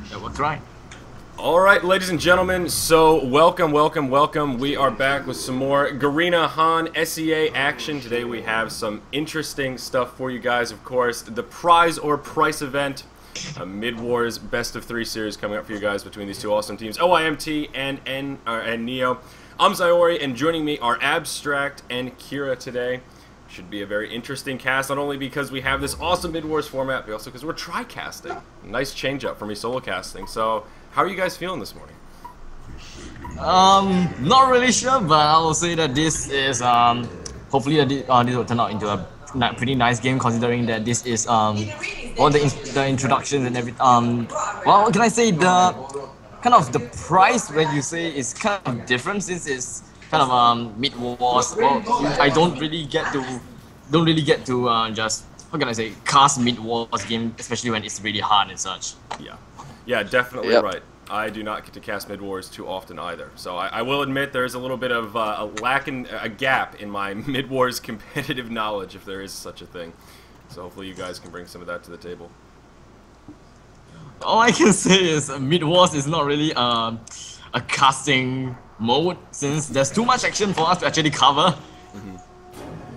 That was right. Alright, ladies and gentlemen, so welcome. We are back with some more Garena Han SEA action. Today we have some interesting stuff for you guys, of course. The Prize or Price event, a Mid Wars Best of 3 series coming up for you guys between these two awesome teams, OIMT and NE0. I'm Zyori, and joining me are Abstract and Kira today. Should be a very interesting cast, not only because we have this awesome Mid Wars format, but also because we're tri-casting. Nice change up for me solo casting. So, how are you guys feeling this morning? Not really sure, but I will say that this is hopefully this will turn out into a pretty nice game, considering that this is all the introductions and everything. Well, what can I say? The kind of the price when you say is kind of different, since it's kind of Mid Wars. Well, I don't really get to just, how can I say, cast Mid Wars game, especially when it's really hard and such. Yeah, definitely right. I do not get to cast Mid Wars too often either. So I will admit there's a little bit of a gap in my Mid Wars competitive knowledge, if there is such a thing. So hopefully you guys can bring some of that to the table. All I can say is Mid Wars is not really a casting mode, since there's too much action for us to actually cover.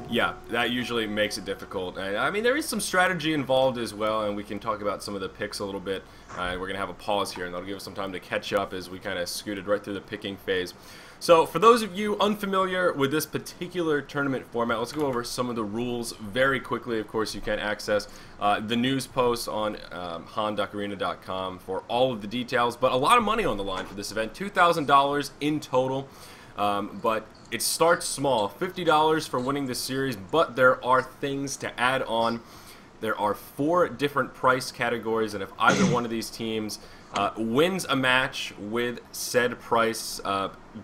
Yeah, that usually makes it difficult. I mean, there is some strategy involved as well, and we can talk about some of the picks a little bit. We're going to have a pause here, and that'll give us some time to catch up as we kind of scooted right through the picking phase. So, for those of you unfamiliar with this particular tournament format, let's go over some of the rules very quickly. Of course, you can access the news posts on han.garena.com for all of the details, but a lot of money on the line for this event, $2,000 in total. But it starts small, $50 for winning this series, but there are things to add on. There are 4 different price categories, and if either one of these teams wins a match with said price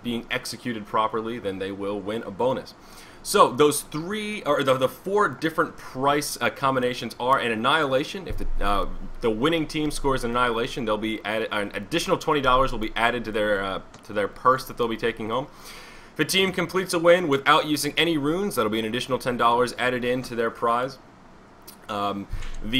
being executed properly, then they will win a bonus. So those the 4 different price combinations are an annihilation. If the winning team scores an annihilation, they'll be added, an additional $20 will be added to their purse that they'll be taking home. If a team completes a win without using any runes, that'll be an additional $10 added into their prize. The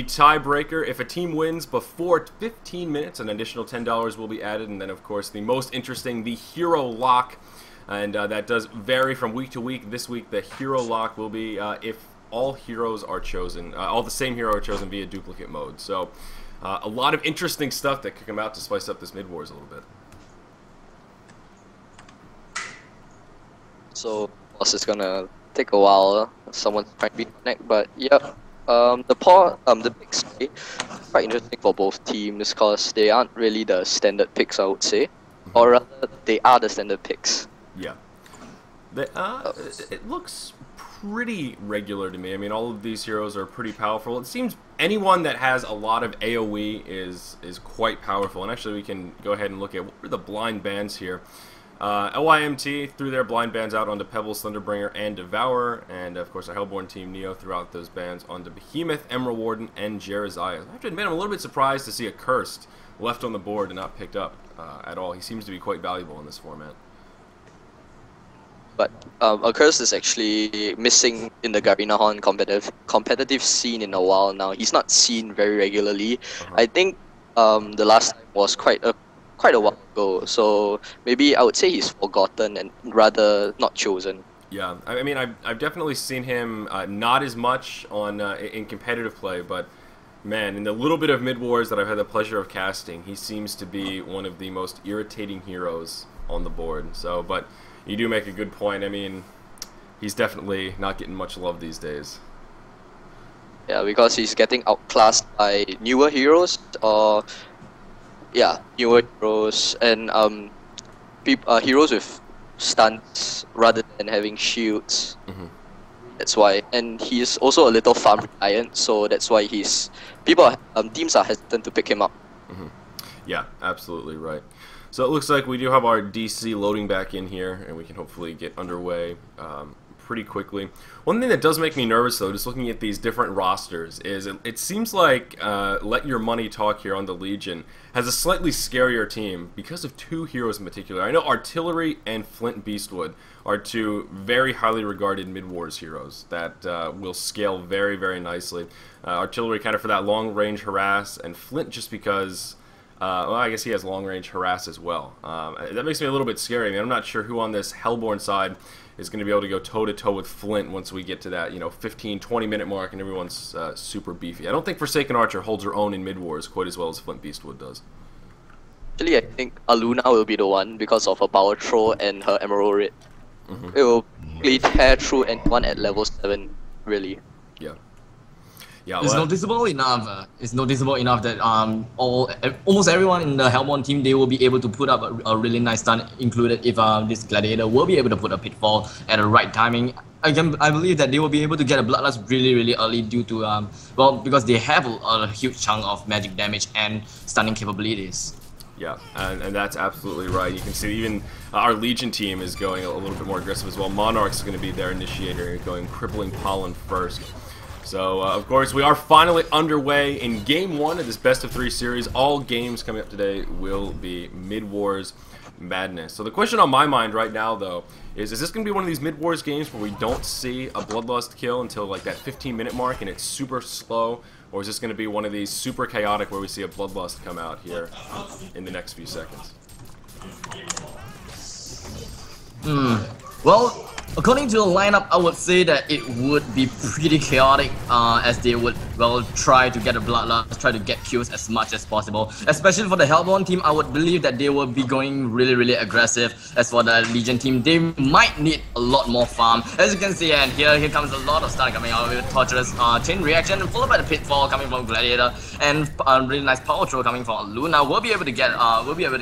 tiebreaker, if a team wins before 15 minutes, an additional $10 will be added. And then, of course, the most interesting, the hero lock. And that does vary from week to week. This week, the hero lock will be if all heroes are chosen, all the same hero are chosen via duplicate mode. So, a lot of interesting stuff that could come out to spice up this Mid Wars a little bit. So, boss is gonna take a while. Someone's trying to be connect, but yeah. The picks quite interesting for both teams because they aren't really the standard picks, I would say, or rather, they are the standard picks. Yeah. It looks pretty regular to me. I mean, all of these heroes are pretty powerful. It seems anyone that has a lot of AoE is quite powerful. And actually, we can go ahead and look at what are the blind bans here. OIMT threw their blind bans out onto Pebbles, Thunderbringer, and Devourer, and of course our Hellborn team NE0 threw out those bans onto Behemoth, Emerald Warden, and Jeriziah. I have to admit, I'm a little bit surprised to see a Cursed left on the board and not picked up at all. He seems to be quite valuable in this format. But a Curse is actually missing in the Garena Han competitive scene in a while now. He's not seen very regularly. I think the last time was quite a while ago, so maybe I would say he's forgotten and rather not chosen. Yeah, I mean, I've definitely seen him not as much on in competitive play, but man, in the little bit of Mid Wars that I've had the pleasure of casting, he seems to be one of the most irritating heroes on the board. So, but you do make a good point. I mean, he's definitely not getting much love these days. Yeah, because he's getting outclassed by newer heroes, or newer heroes and heroes with stunts rather than having shields. That's why, and he's also a little farm reliant, so that's why teams are hesitant to pick him up. Yeah, absolutely right. So it looks like we do have our DC loading back in here, and we can hopefully get underway pretty quickly. One thing that does make me nervous, though, just looking at these different rosters, is it seems like Let Your Money Talk here on the Legion has a slightly scarier team because of 2 heroes in particular. I know Artillery and Flint Beastwood are 2 very highly regarded Mid-Wars heroes that will scale very, very nicely. Artillery kind of for that long-range harass, and Flint just because Well, I guess he has long-range harass as well. That makes me a little bit scary. I mean, I'm not sure who on this Hellborn side is going to be able to go toe-to-toe with Flint once we get to that, 15, 20-minute mark and everyone's super beefy. I don't think Forsaken Archer holds her own in Mid Wars quite as well as Flint Beastwood does. Actually, I think Aluna will be the one because of her power throw and her emerald rate. It will really tear through anyone at level 7, really. Yeah. It's noticeable enough. It's noticeable enough that almost everyone in the Hellborn team, they will be able to put up a really nice stun, included if this Gladiator will be able to put a pitfall at the right timing. I believe that they will be able to get a Bloodlust really early due to because they have a huge chunk of magic damage and stunning capabilities. Yeah, and that's absolutely right. You can see even our Legion team is going a little bit more aggressive as well. Monarch's going to be their initiator, going Crippling Pollen first. So, of course, we are finally underway in Game 1 of this best-of-3 series. All games coming up today will be Mid Wars madness. So the question on my mind right now, though, is this going to be one of these Mid Wars games where we don't see a Bloodlust kill until like that 15-minute mark and it's super slow? Or is this going to be one of these super chaotic where we see a Bloodlust come out here in the next few seconds? Well, according to the lineup, I would say that it would be pretty chaotic as they would, try to get a Bloodlust, try to get kills as much as possible. Especially for the Hellborn team, I would believe that they will be going really aggressive. As for the Legion team, they might need a lot more farm. As you can see, and here comes a lot of stun coming out with Torturous chain reaction, followed by the pitfall coming from Gladiator, and really nice power throw coming from Luna. We'll be able to get,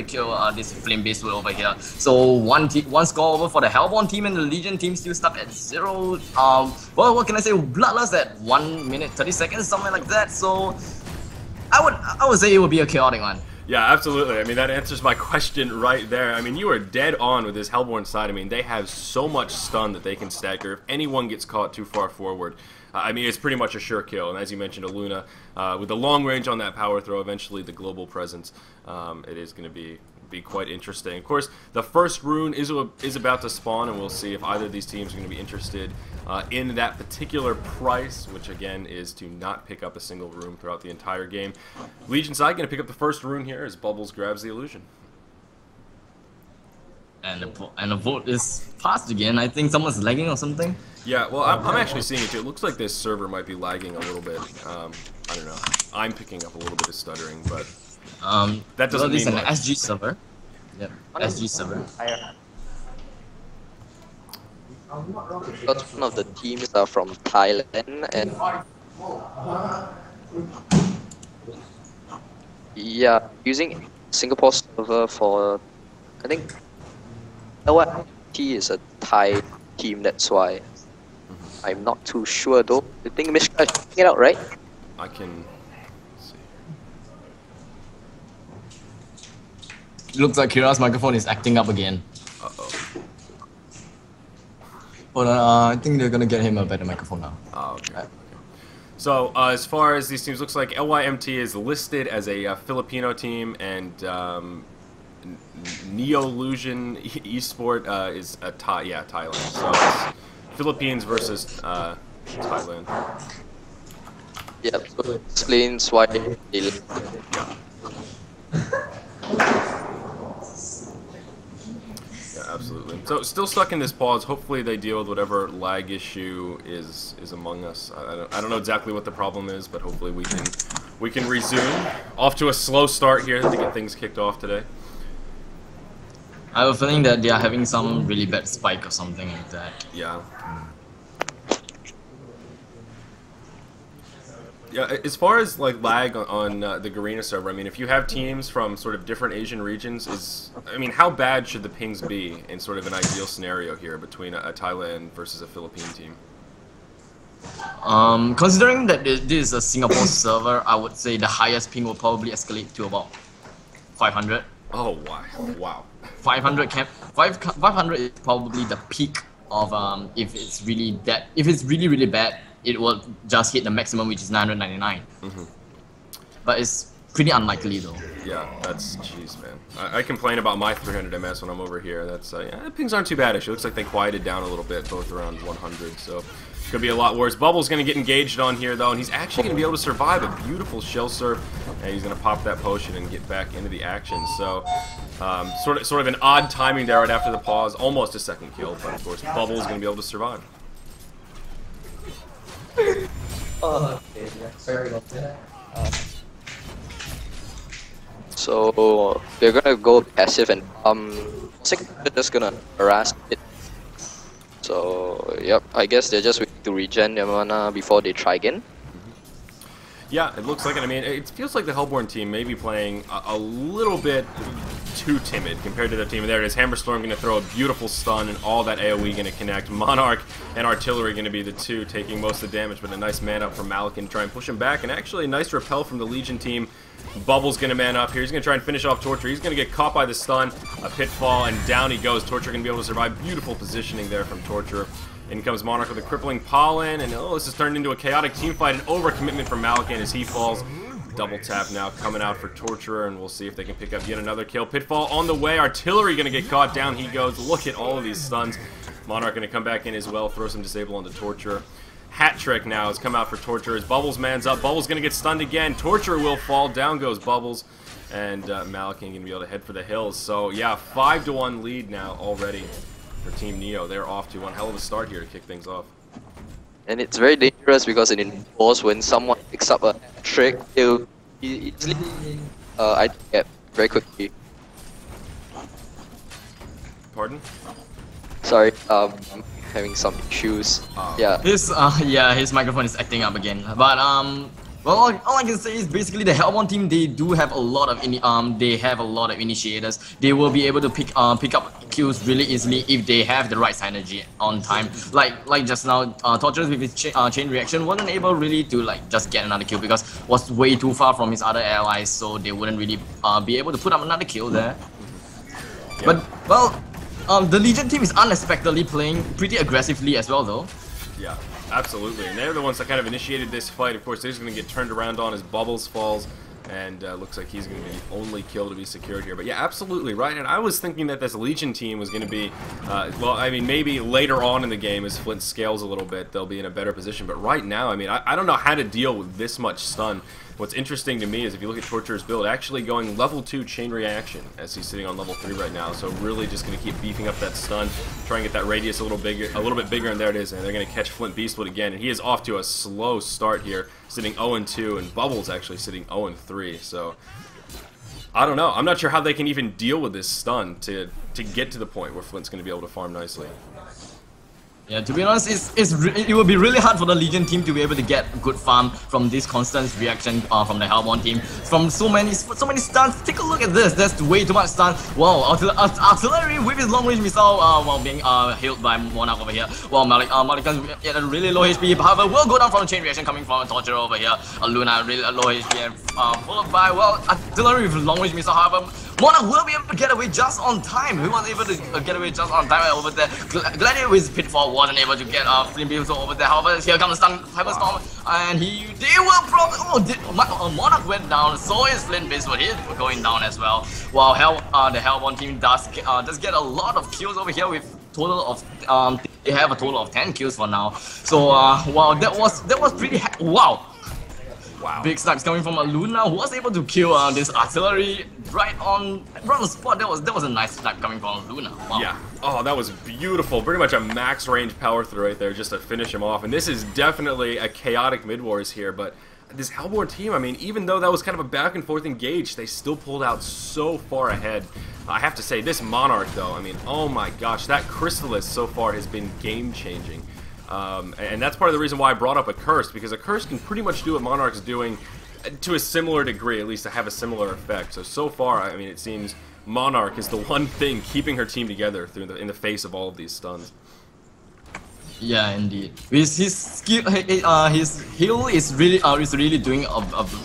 kill this Flame Beastwood over here. So one score over for the Hellborn team, and the Legion team still stuck at 0. Well, what can I say? Bloodlust at 1 minute 30 seconds, something like that. So I would say it would be a chaotic one. Yeah, absolutely. I mean, that answers my question right there. I mean, you are dead on with this Hellborn side. I mean, they have so much stun that they can stagger. If anyone gets caught too far forward, I mean, it's pretty much a sure kill. And as you mentioned, Aluna, with the long range on that power throw, eventually the global presence, it is going to be quite interesting. Of course, the first rune is about to spawn, and we'll see if either of these teams are going to be interested in that particular price, which again is to not pick up a single rune throughout the entire game. Legion side going to pick up the first rune here as Bubbles grabs the illusion. And the vote is passed again. I think someone's lagging or something. Yeah, well, I'm actually seeing it too. It looks like this server might be lagging a little bit. I don't know. I'm picking up a little bit of stuttering, but that doesn't mean much. It's an SG server. Yep, SG server. One of the teams are from Thailand, and yeah, using Singapore server for, I think, lymt is a Thai team, that's why. I'm not too sure though. I think Mishka is checking it out, right? I can see. Looks like Kira's microphone is acting up again. Uh-oh. Hold on, I think they're gonna get him a better microphone now. Oh, okay. So, as far as these teams, looks like lymt is listed as a Filipino team, and NE0 Esport is a Thailand. So it's Philippines versus Thailand. Yeah, so it explains why they Yeah, absolutely. So still stuck in this pause. Hopefully they deal with whatever lag issue is among us. I don't know exactly what the problem is, but hopefully we can resume. Off to a slow start here to get things kicked off today. I have a feeling that they are having some really bad spike or something like that. Yeah. Yeah, as far as like lag on the Garena server, I mean, if you have teams from sort of different Asian regions, how bad should the pings be in sort of an ideal scenario here between a Thailand versus a Philippine team? Considering that this is a Singapore server, I would say the highest ping will probably escalate to about 500. Oh wow! 500 is probably the peak of if it's really really bad, it will just hit the maximum, which is 999. But it's pretty unlikely though. Yeah, that's jeez, man. I complain about my 300 ms when I'm over here. That's yeah, the pings aren't too bad. Actually, it looks like they quieted down a little bit, both around 100. So Could be a lot worse. Bubbles going to get engaged on here, though, and he's actually going to be able to survive a beautiful shell surf, and he's going to pop that potion and get back into the action. So, sort of an odd timing there right after the pause. Almost a second kill, but of course, Bubbles going to be able to survive. So they're gonna go passive and second they're just gonna harass it. So yep, I guess they're just waiting to regen their mana before they try again. Yeah, it looks like it. I mean, it feels like the Hellborn team may be playing a little bit too timid compared to their team. And there it is, Hammerstorm going to throw a beautiful stun, and all that AoE going to connect. Monarch and Artillery going to be the two taking most of the damage, but a nice man up from Malikan to try and push him back. And actually a nice repel from the Legion team. Bubbles going to man up here. He's going to try and finish off Torture. He's going to get caught by the stun, a pitfall, and down he goes. Torture going to be able to survive. Beautiful positioning there from Torture. In comes Monarch with a crippling pollen, and oh, this has turned into a chaotic team fight, an overcommitment from Malikan as he falls. Double tap now coming out for Torturer, and we'll see if they can pick up yet another kill. Pitfall on the way. Artillery going to get caught. Down he goes. Look at all of these stuns. Monarch going to come back in as well, throw some disable onto Torturer. Hat trick now has come out for Torturer as Bubbles mans up. Bubbles going to get stunned again. Torturer will fall. Down goes Bubbles. And Malikan going to be able to head for the hills. So yeah, 5-1 lead now already for Team NE0. They're off to one hell of a start here to kick things off. And it's very dangerous because in wars, when someone picks up a trick, they'll easily I get very quickly. Pardon? Sorry, I'm having some issues. Yeah. His microphone is acting up again. But well, all I can say is basically the Hellborn team, they do have a lot of initiators. They will be able to pick up kills really easily if they have the right synergy on time. Like just now, Torturers with his chain reaction wasn't able really to like just get another kill because was way too far from his other allies, so they wouldn't really be able to put up another kill there. Yeah. But well, the Legion team is unexpectedly playing pretty aggressively as well, though. Yeah, absolutely. And they're the ones that kind of initiated this fight. Of course, they're just going to get turned around on as Bubbles falls. And looks like he's going to be the only kill to be secured here. But yeah, absolutely right. And I was thinking that this Legion team was going to be, well, I mean, maybe later on in the game as Flint scales a little bit, they'll be in a better position. But right now, I mean, I don't know how to deal with this much stun. What's interesting to me is if you look at Torturer's build, actually going level 2 chain reaction as he's sitting on level 3 right now. So really just going to keep beefing up that stun, try and get that radius a little bit bigger, and there it is. And they're going to catch Flint Beastwood again. And he is off to a slow start here, sitting 0-2, and Bubbles actually sitting 0-3. So I don't know. I'm not sure how they can even deal with this stun to get to the point where Flint's going to be able to farm nicely. Yeah, to be honest, it will be really hard for the Legion team to be able to get good farm from this constant reaction from the Hellborn team. From so many stuns, take a look at this. There's way too much stun. Wow, Artillery with his long-range missile while being healed by Monarch over here. While Malikan at a really low HP, however, will go down from the chain reaction coming from a Torturer over here. Luna really low HP and followed by, well, Artillery with long-range missile, however, Monarch will be able to get away just on time. He was able to get away just on time over there. Gladiator with Pitfall wasn't able to get Flint Beastwood over there. However, here comes the Hyperstorm, and they will probably. Monarch went down, so is Flint Beastwood. He's going down as well. While the Hellborn team does get a lot of kills over here with total of they have a total of 10 kills for now. So wow, that was pretty wow. Wow. Big snipes coming from Luna, who was able to kill this Artillery right on the spot. That was a nice snipe coming from Luna. Wow. Yeah. Oh, that was beautiful. Pretty much a max range power through right there just to finish him off. And this is definitely a chaotic mid wars here, but this Hellborn team, I mean, even though that was kind of a back and forth engage, they still pulled out so far ahead. I have to say, this Monarch though, I mean, oh my gosh, that Chrysalis so far has been game changing. And that's part of the reason why I brought up a Curse, because a Curse can pretty much do what Monarch's doing to a similar degree, at least to have a similar effect. So far, I mean, it seems Monarch is the one thing keeping her team together in the face of all of these stuns. Yeah, indeed. With his skill, his heal is really doing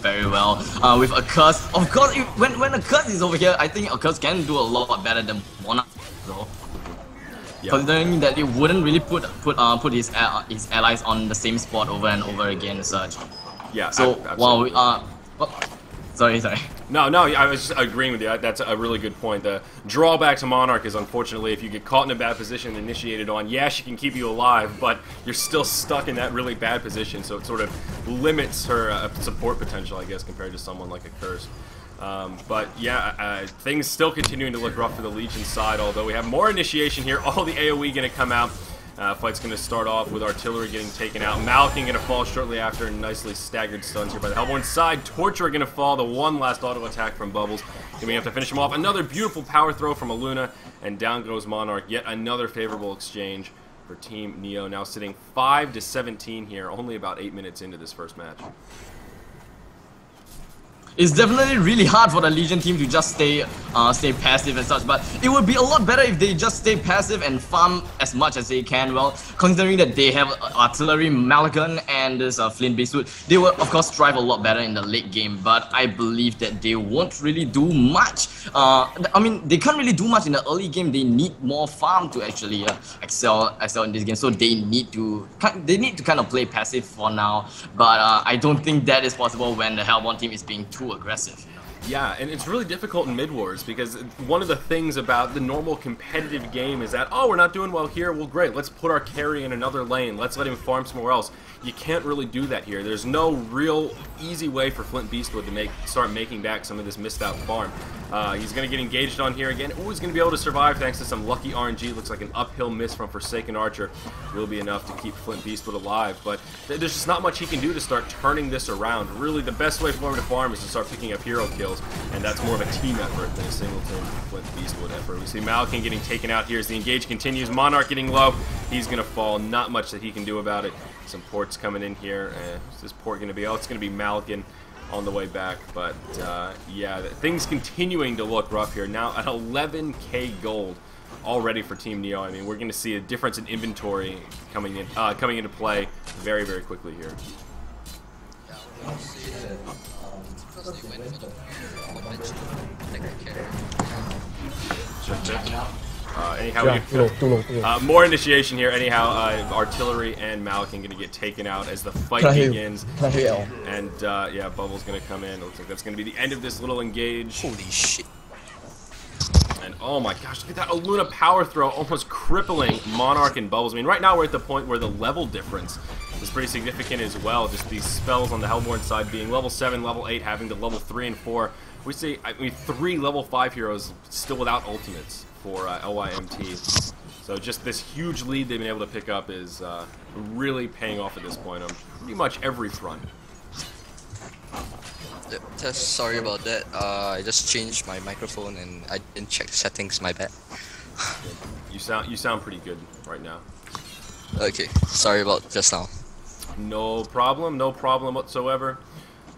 very well. With a Curse, of course, when a Curse is over here, I think a Curse can do a lot better than Monarch, though. Yep. Considering that it wouldn't really put his allies on the same spot over and over again, such. Yeah. So absolutely. wow, Sorry. No, I was just agreeing with you. That's a really good point. The drawback to Monarch is, unfortunately, if you get caught in a bad position and initiated on, yeah, she can keep you alive, but you're still stuck in that really bad position, so it sort of limits her support potential, I guess, compared to someone like a Curse. But yeah, things still continuing to look rough for the Legion side, although we have more initiation here. All the AoE going to come out. Fight's going to start off with Artillery getting taken out. Malkin going to fall shortly after, and nicely staggered stuns here by the Hellborn side. Torture going to fall. The one last auto attack from Bubbles. And we have to finish him off. Another beautiful power throw from Aluna, and down goes Monarch. Yet another favorable exchange for Team NE0. Now sitting 5-17 here, only about 8 minutes into this first match. It's definitely really hard for the Legion team to just stay passive and such, but it would be a lot better if they just stay passive and farm as much as they can. Well, considering that they have Artillery, Malkin, and this Flint Beastwood, they will of course strive a lot better in the late game, but I believe that they won't really do much. I mean, they can't really do much in the early game. They need more farm to actually excel in this game, so they need to kind of play passive for now, but I don't think that is possible when the Hellborn team is being too aggressive. Yeah, and it's really difficult in Mid Wars because one of the things about the normal competitive game is that, oh, we're not doing well here, well great, let's put our carry in another lane, let's let him farm somewhere else. You can't really do that here. There's no real easy way for Flint Beastwood to start making back some of this missed out farm. He's going to get engaged on here again. Oh, he's going to be able to survive thanks to some lucky RNG. Looks like an uphill miss from Forsaken Archer will be enough to keep Flint Beastwood alive, but there's just not much he can do to start turning this around. Really, the best way for him to farm is to start picking up hero kills, and that's more of a team effort than a singleton Flint Beastwood effort. We see Malkin getting taken out here as the engage continues. Monarch getting low. He's going to fall. Not much that he can do about it. Some ports coming in here. What's this port going to be? Oh, it's going to be Malkin on the way back, but yeah, things continuing to look rough here. Now at 11k gold already for Team NE0. I mean, we're going to see a difference in inventory coming into play very, very quickly here. Anyhow, more initiation here. Anyhow, Artillery and Malkin going to get taken out as the fight begins. And yeah, Bubble's going to come in. It looks like that's going to be the end of this little engage. Holy shit. And oh my gosh, look at that Aluna power throw, almost crippling Monarch and Bubbles. I mean, right now we're at the point where the level difference is pretty significant as well. Just these spells on the Hellborn side being level 7, level 8, having to level 3 and 4. We see, I mean, 3 level 5 heroes still without ultimates for LYMT. So just this huge lead they've been able to pick up is really paying off at this point on pretty much every front. Sorry about that. I just changed my microphone and I didn't check settings. My bad. You sound pretty good right now. Okay, sorry about just now. No problem whatsoever.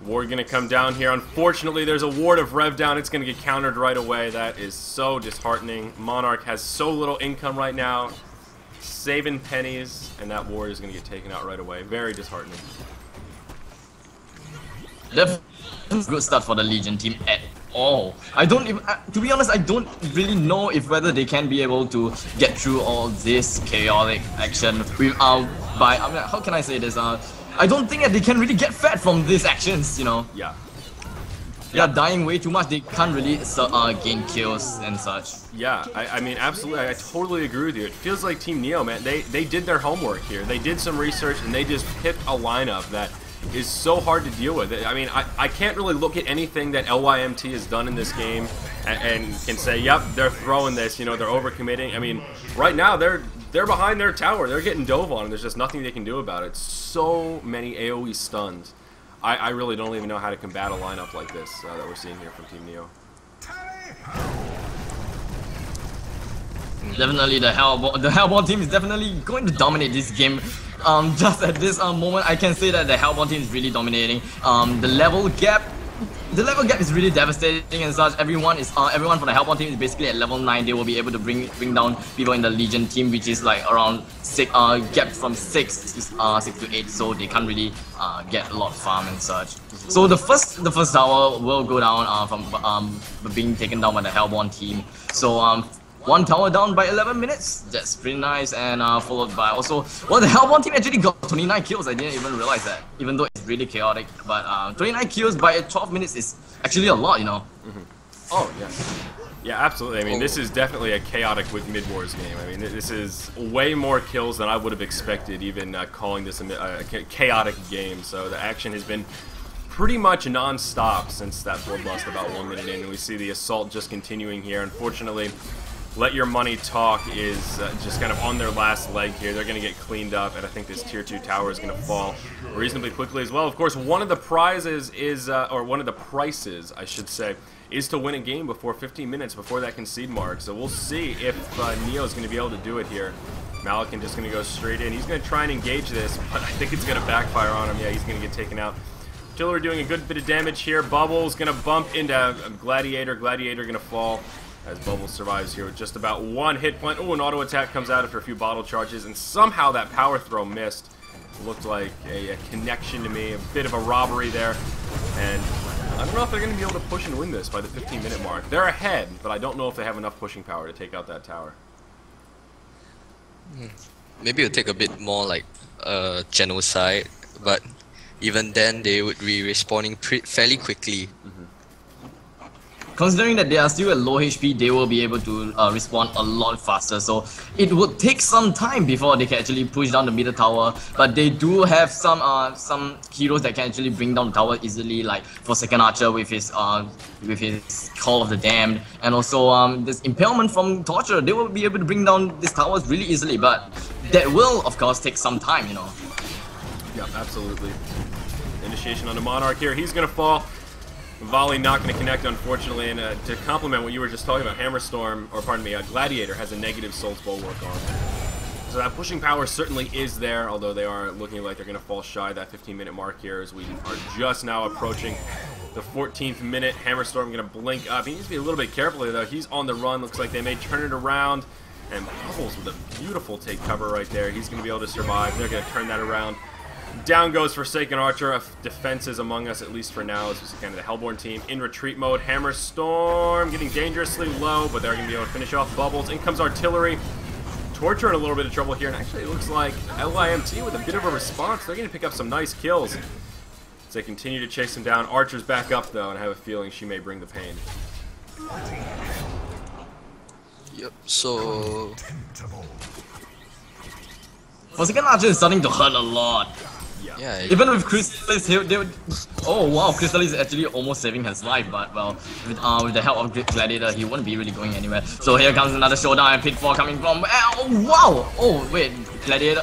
Ward gonna come down here. Unfortunately, there's a ward of rev down. It's gonna get countered right away. That is so disheartening. Monarch has so little income right now, saving pennies, and that ward is gonna get taken out right away. Very disheartening. Good start for the Legion team at all. I don't even, to be honest, I don't really know if whether they can be able to get through all this chaotic action with by, I mean, how can I say this? I don't think that they can really get fed from these actions, you know. Yeah. They are dying way too much. They can't really gain kills and such. Yeah, I mean, absolutely. I totally agree with you. It feels like Team NE0, man. They did their homework here. They did some research and they just picked a lineup that is so hard to deal with. I mean, I can't really look at anything that LYMT has done in this game and can say, yep, they're throwing this, you know, they're overcommitting. I mean, right now, they're behind their tower. They're getting dove on, and there's just nothing they can do about it. So many AoE stuns. I really don't even know how to combat a lineup like this that we're seeing here from Team NE0. Definitely the Hellborn team is definitely going to dominate this game. Just at this moment, I can say that the Hellborn team is really dominating. The level gap is really devastating and such. Everyone from the Hellborn team is basically at level 9. They will be able to bring down people in the Legion team, which is like around 6, gap from 6 to 8. So they can't really get a lot of farm and such. So the first tower will go down from being taken down by the Hellborn team. So one tower down by 11 minutes. That's pretty nice, and followed by also, well, the Hellborn team actually got 29 kills. I didn't even realize that, even though it's really chaotic. But 29 kills by 12 minutes is actually a lot, you know. Oh, yes. Yeah, absolutely. I mean, this is definitely a chaotic with Mid Wars game. I mean, this is way more kills than I would have expected, even calling this a chaotic game. So the action has been pretty much non-stop since that bloodlust about 1 minute in, and we see the assault just continuing here. Unfortunately, Let Your Money Talk is just kind of on their last leg here. They're going to get cleaned up, and I think this tier 2 tower is going to fall reasonably quickly as well. Of course, one of the prizes is, or one of the prices, I should say, is to win a game before 15 minutes before that concede mark. So we'll see if NE0 is going to be able to do it here. Malikan just going to go straight in. He's going to try and engage this, but I think it's going to backfire on him. Yeah, he's going to get taken out. Artillery doing a good bit of damage here. Bubble's going to bump into Gladiator. Gladiator going to fall as Bubble survives here with just about 1 hit point. Oh, an auto attack comes out after a few bottle charges, and somehow that power throw missed. Looked like a connection to me, a bit of a robbery there. And I don't know if they're going to be able to push and win this by the 15-minute mark. They're ahead, but I don't know if they have enough pushing power to take out that tower. Maybe it'll take a bit more like genocide, but even then they would be respawning fairly quickly. Considering that they are still at low HP, they will be able to respawn a lot faster. So it would take some time before they can actually push down the middle tower. But they do have some heroes that can actually bring down the tower easily, like Forsaken Archer with his Call of the Damned, and also this Impalement from Torture. They will be able to bring down these towers really easily. But that will, of course, take some time, you know. Yep, absolutely. Initiation on the Monarch here. He's gonna fall. Volley not going to connect, unfortunately, and to complement what you were just talking about, Hammerstorm, or pardon me, Gladiator has a negative Soul's Bulwark on. So that pushing power certainly is there, although they are looking like they're going to fall shy that 15-minute mark here as we are just now approaching the 14th minute. Hammerstorm going to blink up. He needs to be a little bit careful here, though. He's on the run. Looks like they may turn it around. And Bubbles with a beautiful take cover right there. He's going to be able to survive. They're going to turn that around. Down goes Forsaken Archer. Defense is among us, at least for now. This is kind of the Hellborn team in retreat mode. Hammerstorm getting dangerously low, but they're going to be able to finish off Bubbles. In comes Artillery. Torture in a little bit of trouble here, and actually it looks like lymt with a bit of a response. They're going to pick up some nice kills as they continue to chase him down. Archer's back up, though, and I have a feeling she may bring the pain. Yep, so... Forsaken Archer is starting to hurt a lot. Yeah, even with Chrysalis, they would... Oh wow, Chrysalis is actually almost saving his life, but well, with the help of Gladiator, he wouldn't be really going anywhere. So here comes another showdown, and Pitfall coming from... Oh wow! Oh wait, Gladiator,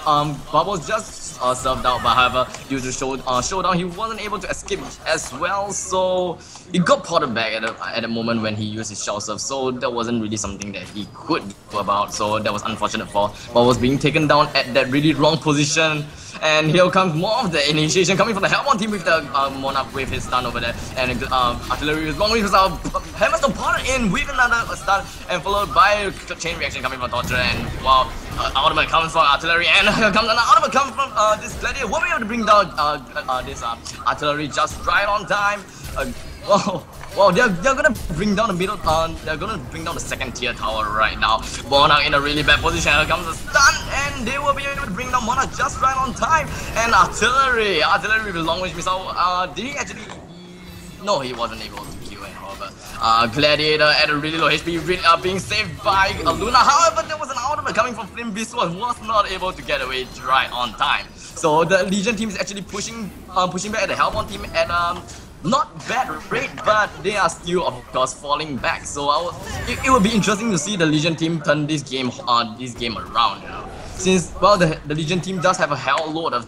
Bubbles just served out, but however, due to showdown, he wasn't able to escape as well, so he got potted back at the moment when he used his shell serve, so that wasn't really something that he could do about, so that was unfortunate for Bubbles being taken down at that really wrong position. And here comes more of the initiation coming from the Hellborn team with the Monarch with his stun over there. And Artillery is long with Hammerstone potted in with another stun, and followed by a chain reaction coming from Torture. And wow, ultimate comes from Artillery, and here comes another ultimate coming from this Gladiator. Won't be able to bring down this Artillery just right on time. Wow, they're gonna bring down the middle. They're gonna bring down the second tier tower right now. Monarch in a really bad position. Here comes a stun, and they will be able to bring down Monarch just right on time. And Artillery with a long range missile. Did he actually? No, he wasn't able to kill it. However, Gladiator at a really low HP, being saved by Luna. However, there was an ultimate coming from Flynn Biswas, who was not able to get away right on time. So the Legion team is actually pushing back at the Hellborn team at not bad rate, but they are still, of course, falling back. So it would be interesting to see the Legion team turn this game around, you know. Since, well, the Legion team does have a hell load of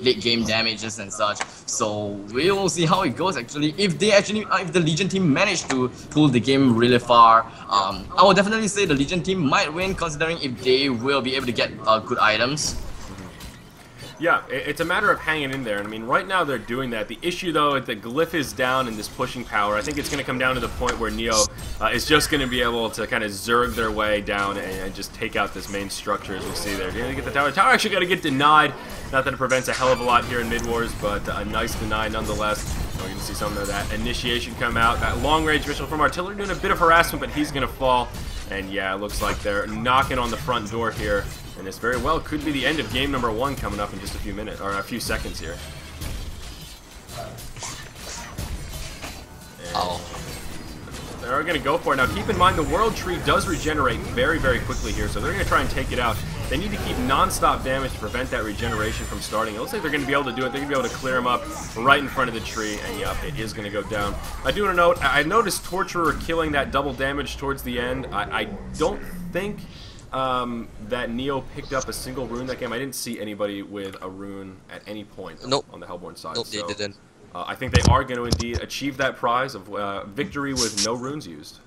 late game damages and such. So we will see how it goes actually. If the Legion team manage to pull the game really far, I would definitely say the Legion team might win, considering if they will be able to get good items. Yeah, it's a matter of hanging in there. I mean, right now they're doing that. The issue, though, is the glyph is down in this pushing power. I think it's going to come down to the point where NE0 is just going to be able to kind of zerg their way down and just take out this main structure, as we see there. They're going to get the tower. The tower actually got to get denied. Not that it prevents a hell of a lot here in Mid Wars, but a nice deny nonetheless. We're going to see some of that initiation come out. That long-range missile from artillery doing a bit of harassment, but he's going to fall. And yeah, it looks like they're knocking on the front door here. And this very well could be the end of game number 1 coming up in just a few minutes, or a few seconds here. Oh. They're going to go for it. Now, keep in mind, the World Tree does regenerate very, very quickly here, so they're going to try and take it out. They need to keep non-stop damage to prevent that regeneration from starting. It looks like they're going to be able to do it. They're going to be able to clear them up right in front of the tree, and yep, it is going to go down. I do want to note, I noticed Torturer killing that double damage towards the end. I don't think that Neo picked up a single rune that game. I didn't see anybody with a rune at any point on the Hellborn side. Nope, they didn't. I think they are going to indeed achieve that prize of victory with no runes used.